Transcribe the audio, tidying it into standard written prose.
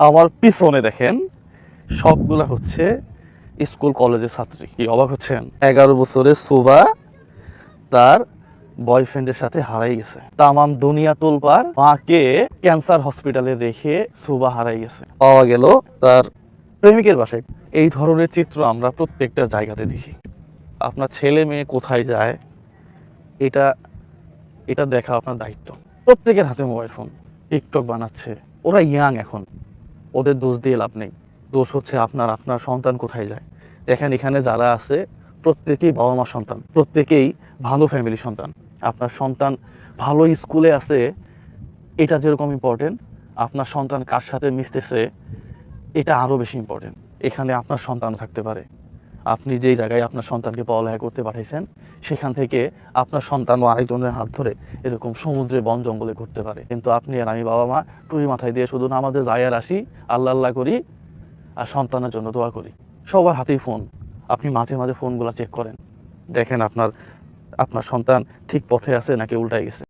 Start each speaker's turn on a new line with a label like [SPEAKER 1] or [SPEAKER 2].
[SPEAKER 1] আমার পিছনে দেখেন সবগুলা হচ্ছে স্কুল কলেজের ছাত্রী। কি অবাক হচ্ছেন? 11 বছরের শোভা তার বয়ফ্রেন্ডের সাথে হারাই গেছে। তামাম দুনিয়া তোলপার, মাকে ক্যান্সার হসপিটালে রেখে শোভা হারাই গেছে। পাওয়া গেল তার প্রেমিকের বাসায়। এই ধরনের চিত্র আমরা প্রত্যেকটা জায়গাতে দেখি। আপনার ছেলে মেয়ে কোথায় যায় এটা এটা দেখা আপনার দায়িত্ব। প্রত্যেকের হাতে মোবাইল ফোন, টিকটক বানাচ্ছে। ওরা ইয়াং এখন, ওদের দোষ দিয়ে লাভ নেই। দোষ হচ্ছে আপনার সন্তান কোথায় যায়। দেখেন এখানে যারা আছে প্রত্যেকেই বাবা মা সন্তান, প্রত্যেকেই ভালো ফ্যামিলি সন্তান। আপনার সন্তান ভালো স্কুলে আছে, এটা যেরকম ইম্পর্টেন্ট, আপনার সন্তান কার সাথে মিশতেছে এটা আরও বেশি ইম্পর্টেন্ট। এখানে আপনার সন্তান থাকতে পারে। আপনি যেই জায়গায় আপনার সন্তানকে পড়ালেখা করতে পাঠাইছেন সেখান থেকে আপনার সন্তানও আরেকজনের হাত ধরে এরকম সমুদ্রে বন জঙ্গলে ঘুরতে পারে। কিন্তু আপনি আর আমি বাবা মা টুপি মাথায় দিয়ে শুধু নামাজে যাই আর আসি, আল্লাহ আল্লাহ করি আর সন্তানের জন্য দোয়া করি। সবার হাতেই ফোন। আপনি মাঝে মাঝে ফোনগুলো চেক করেন, দেখেন আপনার সন্তান ঠিক পথে আছে নাকি উল্টায় গেছে।